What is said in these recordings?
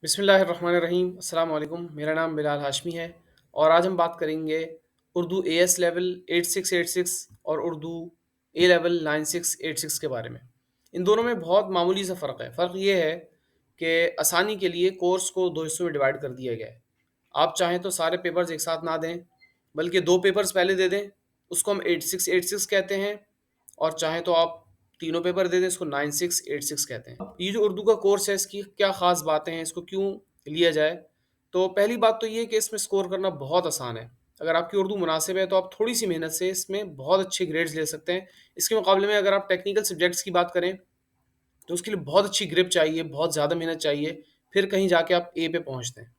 बिस्मिल्लाहिर्रहमानिर्रहीम अस्सलाम वालेकुम। मेरा नाम बिलाल हाशमी है और आज हम बात करेंगे उर्दू एएस लेवल 8686 और उर्दू ए लेवल 9686 के बारे में। इन दोनों में बहुत मामूली सा फ़र्क है। फ़र्क ये है कि आसानी के लिए कोर्स को दो हिस्सों में डिवाइड कर दिया गया है। आप चाहें तो सारे पेपर्स एक साथ ना दें, बल्कि दो पेपर्स पहले दे दें, उसको हम 8686 कहते हैं। और चाहें तो आप तीनों पेपर दे दें, इसको 9686 कहते हैं। ये जो उर्दू का कोर्स है, इसकी क्या ख़ास बातें हैं, इसको क्यों लिया जाए? तो पहली बात तो ये है कि इसमें स्कोर करना बहुत आसान है। अगर आपकी उर्दू मुनासिब है तो आप थोड़ी सी मेहनत से इसमें बहुत अच्छे ग्रेड्स ले सकते हैं। इसके मुकाबले में अगर आप टेक्निकल सब्जेक्ट्स की बात करें तो उसके लिए बहुत अच्छी ग्रिप चाहिए, बहुत ज़्यादा मेहनत चाहिए, फिर कहीं जाके आप ए पे पहुँचते हैं।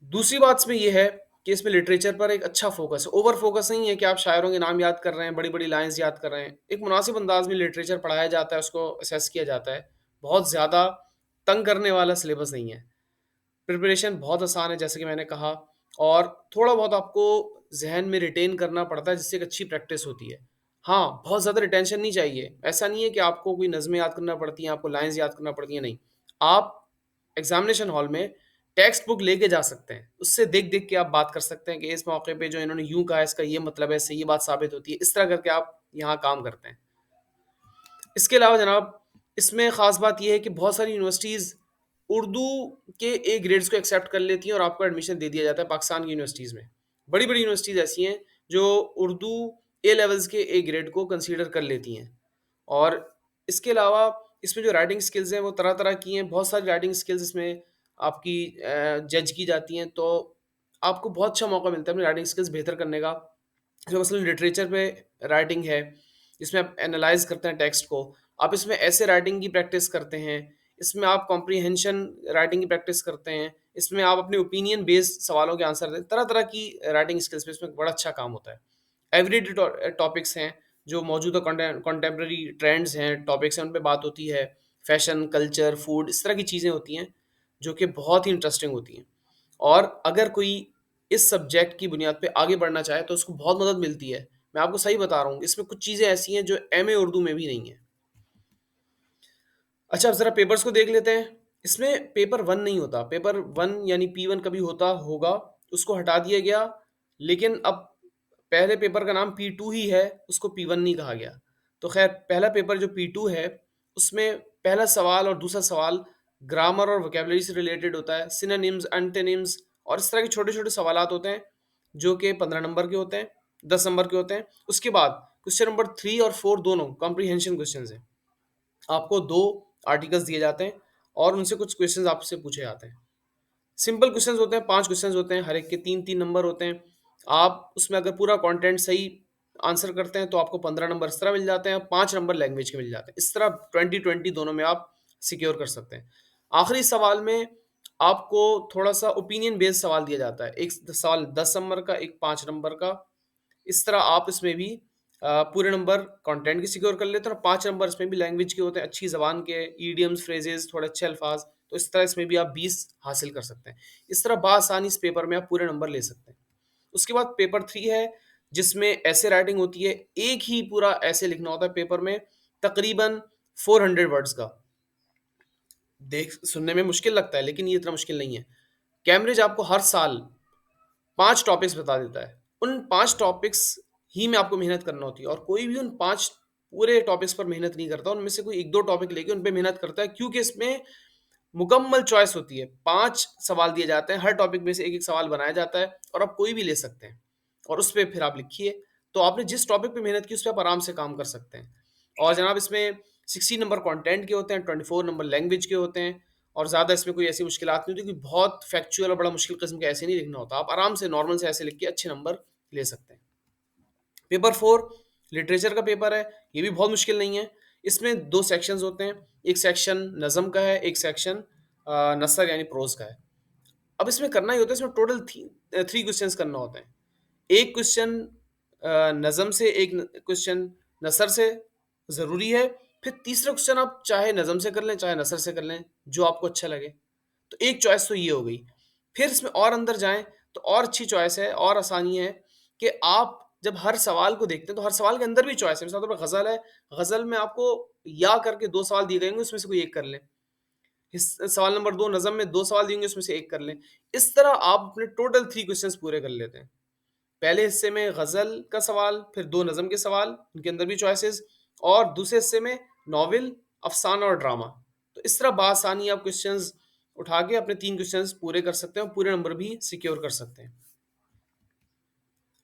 दूसरी बात इसमें ये है कि इसमें लिटरेचर पर एक अच्छा फ़ोकस है। ओवर फ़ोकस नहीं है कि आप शायरों के नाम याद कर रहे हैं, बड़ी-बड़ी लाइन्स याद कर रहे हैं। एक मुनासिब अंदाज़ में लिटरेचर पढ़ाया जाता है, उसको असेस किया जाता है। बहुत ज़्यादा तंग करने वाला सिलेबस नहीं है। प्रिपरेशन बहुत आसान है जैसे कि मैंने कहा, और थोड़ा बहुत आपको ज़हन में रिटेन करना पड़ता है जिससे एक अच्छी प्रैक्टिस होती है। हाँ, बहुत ज़्यादा रिटेंशन नहीं चाहिए। ऐसा नहीं है कि आपको कोई नज़में याद करना पड़ती हैं, आपको लाइन्स याद करना पड़ती हैं, नहीं। आप एग्ज़ामिनेशन हॉल में टेक्स्ट बुक लेके जा सकते हैं। उससे देख-देख के आप बात कर सकते हैं कि इस मौके पे जो इन्होंने यूँ कहा है, इसका ये मतलब है, इससे ये बात साबित होती है। इस तरह करके आप यहाँ काम करते हैं। इसके अलावा जनाब, इसमें ख़ास बात ये है कि बहुत सारी यूनिवर्सिटीज़ उर्दू के ए ग्रेड्स को एक्सेप्ट कर लेती हैं और आपको एडमिशन दे दिया जाता है पाकिस्तान की यूनिवर्सिटीज़ में। बड़ी-बड़ी यूनिवर्सिटीज़ ऐसी हैं जो उर्दू ए लेवल्स के ए ग्रेड को कंसीडर कर लेती हैं। और इसके अलावा इसमें जो राइटिंग स्किल्स हैं वो तरह-तरह की हैं। बहुत सारी राइटिंग स्किल्स इसमें आपकी जज की जाती हैं, तो आपको बहुत अच्छा मौका मिलता है अपनी राइटिंग स्किल्स बेहतर करने का। जो मसलन लिटरेचर पे राइटिंग है, जिसमें आप एनालाइज़ करते हैं टेक्स्ट को, आप इसमें ऐसे राइटिंग की प्रैक्टिस करते हैं, इसमें आप कॉम्प्रिहेंशन राइटिंग की प्रैक्टिस करते हैं, इसमें आप अपने ओपिनियन बेस्ड सवालों के आंसर दें, तरह-तरह की राइटिंग स्किल्स पे इसमें बड़ा अच्छा काम होता है। एवरीडे टॉपिक्स हैं, जो मौजूदा कंटेम्प्रेरी ट्रेंड्स हैं, टॉपिक्स हैं, उन पे बात होती है। फैशन, कल्चर, फूड, इस तरह की चीज़ें होती हैं, जो कि बहुत ही इंटरेस्टिंग होती हैं। और अगर कोई इस सब्जेक्ट की बुनियाद पे आगे बढ़ना चाहे तो उसको बहुत मदद मिलती है। मैं आपको सही बता रहा हूँ, इसमें कुछ चीज़ें ऐसी हैं जो एमए उर्दू में भी नहीं है। अच्छा, अब ज़रा पेपर्स को देख लेते हैं। इसमें पेपर 1 नहीं होता, पेपर 1 यानी P1 कभी होता होगा, उसको हटा दिया गया, लेकिन अब पहले पेपर का नाम P2 ही है, उसको P1 नहीं कहा गया। तो ख़ैर, पहला पेपर जो P2 है, उसमें पहला सवाल और दूसरा सवाल ग्रामर और वोकैब्युलरी से रिलेटेड होता है, सिनोनिम्स, एंटोनिम्स और इस तरह के छोटे-छोटे सवालात होते हैं, जो कि 15 नंबर के होते हैं, 10 नंबर के होते हैं। उसके बाद क्वेश्चन नंबर 3 और 4 दोनों कॉम्प्रिहेंशन क्वेश्चंस हैं। आपको 2 आर्टिकल्स दिए जाते हैं और उनसे कुछ क्वेश्चंस आपसे पूछे जाते हैं। सिंपल क्वेश्चंस होते हैं, 5 क्वेश्चंस होते हैं, हर एक के 3-3 नंबर होते हैं। आप उसमें अगर पूरा कंटेंट सही आंसर करते हैं तो आपको 15 नंबर इस तरह मिल जाते हैं, 5 नंबर लैंग्वेज के मिल जाते हैं। इस तरह 20-20 दोनों में आप सिक्योर कर सकते हैं। आखिरी सवाल में आपको थोड़ा-सा ओपिनियन बेस्ड सवाल दिया जाता है। एक सवाल 10 नंबर का, एक 5 नंबर का। इस तरह आप इसमें भी पूरे नंबर कंटेंट के सिक्योर कर लेते हैं और 5 नंबर इसमें भी लैंग्वेज के होते हैं, अच्छी ज़बान के, इडियम्स, फ्रेजेज़, थोड़े अच्छे अल्फाज। तो इस तरह इसमें भी आप 20 हासिल कर सकते हैं। इस तरह बाआसानी इस पेपर में आप पूरे नंबर ले सकते हैं। उसके बाद पेपर 3 है, जिसमें ऐसे राइटिंग होती है, एक ही पूरा ऐसे लिखना होता है पेपर में, तकरीबन 400 वर्ड्स का। देख सुनने में मुश्किल लगता है, लेकिन ये इतना मुश्किल नहीं है। कैम्ब्रिज आपको हर साल 5 टॉपिक्स बता देता है। उन 5 टॉपिक्स ही में आपको मेहनत करना होती है और कोई भी उन 5 पूरे टॉपिक्स पर मेहनत नहीं करता। उनमें से कोई 1-2 टॉपिक लेके उन पे मेहनत करता है, क्योंकि इसमें मुकम्मल चॉइस होती है। 5 सवाल दिए जाते हैं, हर टॉपिक में से 1-1 सवाल बनाया जाता है और आप कोई भी ले सकते हैं और उस पे फिर आप लिखिए। तो आपने जिस टॉपिक पे मेहनत की, उस पे आप आराम से काम कर सकते हैं। और जनाब, इसमें 60 नंबर कंटेंट के होते हैं, 24 नंबर लैंग्वेज के होते हैं और ज़्यादा इसमें कोई ऐसी मुश्किलात नहीं होती कि बहुत फैक्चुअल और बड़ा मुश्किल किस्म का ऐसे नहीं लिखना होता। आप आराम से नॉर्मल से ऐसे लिख के अच्छे नंबर ले सकते हैं। पेपर 4 लिटरेचर का पेपर है, ये भी बहुत मुश्किल नहीं है। इसमें 2 सेक्शंस होते हैं, एक सेक्शन नज़्म का है, एक सेक्शन नसर यानी प्रोज़ का है। अब इसमें करना ही होता है, इसमें टोटल 3 क्वेश्चंस करना होता है। एक क्वेश्चन नज़्म से, एक क्वेश्चन नसर से ज़रूरी है। फिर तीसरा क्वेश्चन आप चाहे नज़्म से कर लें, चाहे नसर से कर लें, जो आपको अच्छा लगे। तो एक चॉइस तो ये हो गई। फिर इसमें और अंदर जाएँ तो और अच्छी चॉइस है और आसानी है कि आप जब हर सवाल को देखते हैं तो हर सवाल के अंदर भी चॉइस है। मिसाल के तौर पर गज़ल है, गज़ल में आपको या करके 2 सवाल दिए गए होंगे, उसमें से कोई एक कर लें। सवाल नंबर 2 नज़म में 2 सवाल दिए होंगे उसमें से 1 कर लें। इस तरह आप अपने टोटल 3 क्वेश्चंस पूरे कर लेते हैं। पहले हिस्से में गज़ल का सवाल, फिर 2 नज़म के सवाल, उनके अंदर भी चॉइसेस और दूसरे हिस्से में नॉवेल, अफ़साना और ड्रामा। तो इस तरह बआसानी आप क्वेश्चंस उठा के अपने 3 क्वेश्चंस पूरे कर सकते हैं और पूरे नंबर भी सिक्योर कर सकते हैं।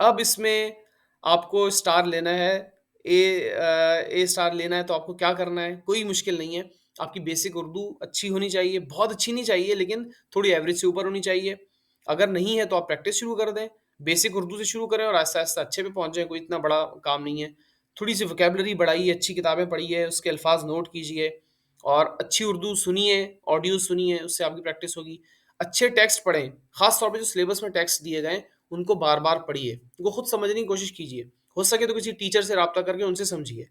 अब इसमें आपको स्टार लेना है, ए स्टार लेना है तो आपको क्या करना है? कोई मुश्किल नहीं है। आपकी बेसिक उर्दू अच्छी होनी चाहिए, बहुत अच्छी नहीं चाहिए लेकिन थोड़ी एवरेज से ऊपर होनी चाहिए। अगर नहीं है तो आप प्रैक्टिस शुरू कर दें। बेसिक उर्दू से शुरू करें और आहिस्ता-आहिस्ता अच्छे पे पहुँच जाएँ, कोई इतना बड़ा काम नहीं है। थोड़ी-सी वोकैब्युलरी बढ़ाइए, अच्छी किताबें पढ़िए, उसके अल्फाज़ नोट कीजिए और अच्छी उर्दू सुनिए, ऑडियो सुनिए, उससे आपकी प्रैक्टिस होगी। अच्छे टेक्स्ट पढ़ें, ख़ास तौर पे जो सिलेबस में टेक्स्ट दिए गए हैं, उनको बार-बार पढ़िए, उनको खुद समझने की कोशिश कीजिए। हो सके तो किसी टीचर से राब्ता करके उनसे समझिए।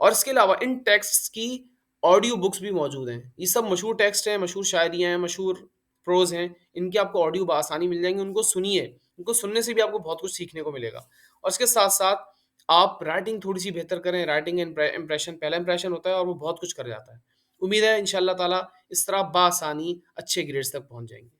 और इसके अलावा इन टेक्स्ट्स की ऑडियो बुक्स भी मौजूद हैं। ये सब मशहूर टेक्स्ट हैं, मशहूर शायरियाँ हैं, मशहूर प्रोज़ हैं, इनकी आपको ऑडियो बआसानी मिल जाएँगी, उनको सुनिए। उनको सुनने से भी आपको बहुत कुछ सीखने को मिलेगा। और इसके साथ-साथ आप राइटिंग थोड़ी-सी बेहतर करें, राइटिंग इम्प्रेशन पहला इम्प्रेशन होता है और वो बहुत कुछ कर जाता है। उम्मीद है इंशाअल्लाह ताला इस तरह आप बआसानी अच्छे ग्रेड्स तक पहुँच जाएँगे।